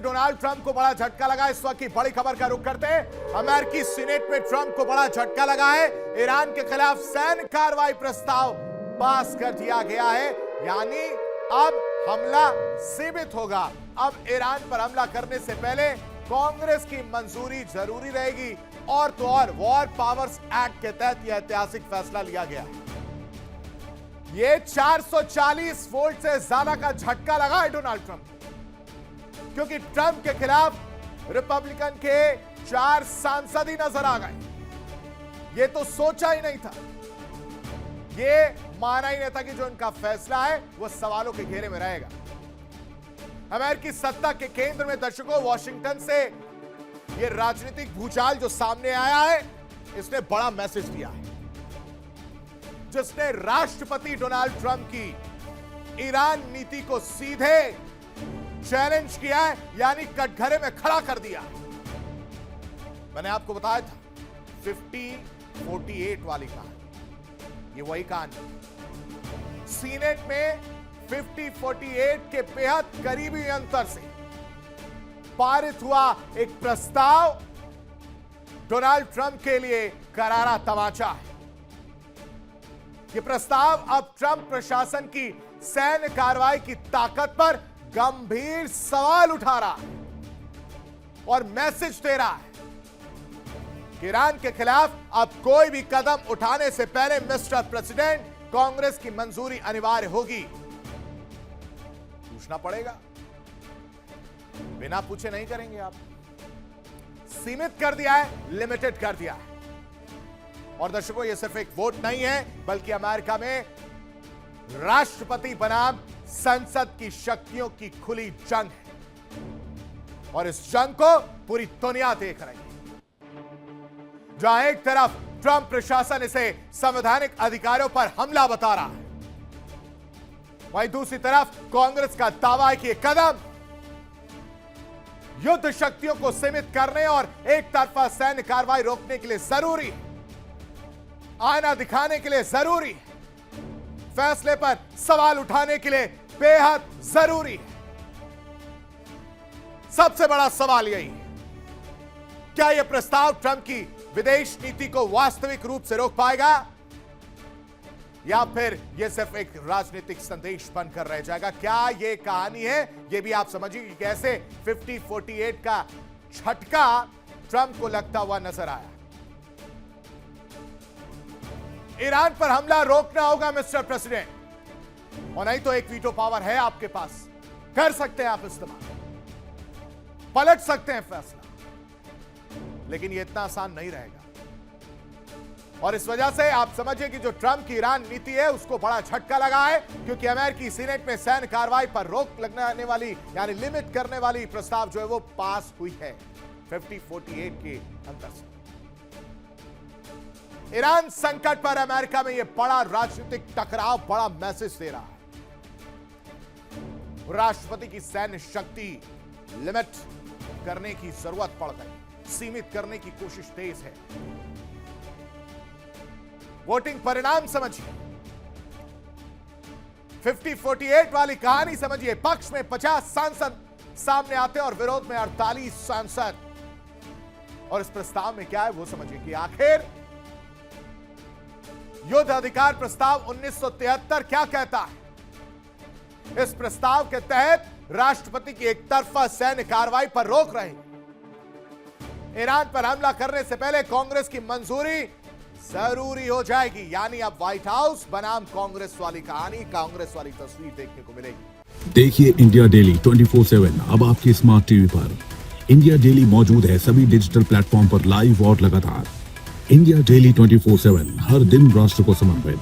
Donald Trump को बड़ा झटका लगा। इस वक्त की बड़ी खबर का रुख करते हैं। अमेरिकी सीनेट में ट्रंप को बड़ा झटका लगा है। ईरान के खिलाफ सैन्य कार्रवाई प्रस्ताव पास कर दिया गया है, यानी अब हमला सीमित होगा। अब ईरान पर हमला करने से पहले कांग्रेस की मंजूरी जरूरी रहेगी। और तो और वॉर पावर्स एक्ट के तहत यह ऐतिहासिक फैसला लिया गया है। यह 440 वोल्ट से ज्यादा का झटका लगा है डोनाल्ड ट्रंप, क्योंकि ट्रंप के खिलाफ रिपब्लिकन के 4 सांसद ही नजर आ गए। यह तो सोचा ही नहीं था, यह माना ही नहीं था कि जो इनका फैसला है वह सवालों के घेरे में रहेगा। अमेरिकी सत्ता के केंद्र में दर्शकों, वॉशिंगटन से यह राजनीतिक भूचाल जो सामने आया है, इसने बड़ा मैसेज दिया है, जिसने राष्ट्रपति डोनाल्ड ट्रंप की ईरान नीति को सीधे चैलेंज किया है, यानी कटघरे में खड़ा कर दिया। मैंने आपको बताया था 50-48 वाली कहानी, ये वही कहानी। सीनेट में 50-48 के बेहद करीबी अंतर से पारित हुआ एक प्रस्ताव डोनाल्ड ट्रंप के लिए करारा तमाचा है। यह प्रस्ताव अब ट्रंप प्रशासन की सैन्य कार्रवाई की ताकत पर गंभीर सवाल उठा रहा है और मैसेज दे रहा है कि ईरान के खिलाफ अब कोई भी कदम उठाने से पहले मिस्टर प्रेसिडेंट, कांग्रेस की मंजूरी अनिवार्य होगी। पूछना पड़ेगा, बिना पूछे नहीं करेंगे आप। सीमित कर दिया है, लिमिटेड कर दिया है। और दर्शकों, यह सिर्फ एक वोट नहीं है, बल्कि अमेरिका में राष्ट्रपति बनाम संसद की शक्तियों की खुली जंग है। और इस जंग को पूरी दुनिया देख रही है। जहां एक तरफ ट्रंप प्रशासन इसे संवैधानिक अधिकारों पर हमला बता रहा है, वहीं दूसरी तरफ कांग्रेस का दावा है कि यह कदम युद्ध शक्तियों को सीमित करने और एक तरफा सैन्य कार्रवाई रोकने के लिए जरूरी है, आईना दिखाने के लिए जरूरी है, फैसले पर सवाल उठाने के लिए बेहद जरूरी है। सबसे बड़ा सवाल यही है, क्या यह प्रस्ताव ट्रंप की विदेश नीति को वास्तविक रूप से रोक पाएगा, या फिर यह सिर्फ एक राजनीतिक संदेश बनकर रह जाएगा? क्या यह कहानी है, यह भी आप समझिए कि कैसे 50-48 का झटका ट्रंप को लगता हुआ नजर आया। ईरान पर हमला रोकना होगा मिस्टर प्रेसिडेंट, और नहीं तो एक वीटो पावर है आपके पास, कर सकते हैं आप इस्तेमाल, पलट सकते हैं फैसला। लेकिन यह इतना आसान नहीं रहेगा, और इस वजह से आप समझिए कि जो ट्रंप की ईरान नीति है उसको बड़ा झटका लगा है, क्योंकि अमेरिकी सीनेट में सैन्य कार्रवाई पर रोक लगाने वाली, यानी लिमिट करने वाली प्रस्ताव जो है वो पास हुई है 50-48 के अंतर से। ईरान संकट पर अमेरिका में यह बड़ा राजनीतिक टकराव बड़ा मैसेज दे रहा है। राष्ट्रपति की सैन्य शक्ति लिमिट करने की जरूरत पड़ गई, सीमित करने की कोशिश तेज है। वोटिंग परिणाम समझिए, 50-48 वाली कहानी समझिए। पक्ष में 50 सांसद सामने आते हैं और विरोध में 48 सांसद। और इस प्रस्ताव में क्या है वो समझिए कि आखिर युद्ध अधिकार प्रस्ताव 1973 क्या कहता है। इस प्रस्ताव के तहत राष्ट्रपति की एक तरफा सैन्य कार्रवाई पर रोक रहेगी। ईरान पर हमला करने से पहले कांग्रेस की मंजूरी जरूरी हो जाएगी, यानी अब व्हाइट हाउस बनाम कांग्रेस वाली कहानी, कांग्रेस वाली तस्वीर देखने को मिलेगी। देखिए इंडिया डेली 24/7 अब आपके स्मार्ट टीवी पर। इंडिया डेली मौजूद है सभी डिजिटल प्लेटफॉर्म पर लाइव और लगातार। इंडिया डेली 24/7 हर दिन राष्ट्र को समर्पित।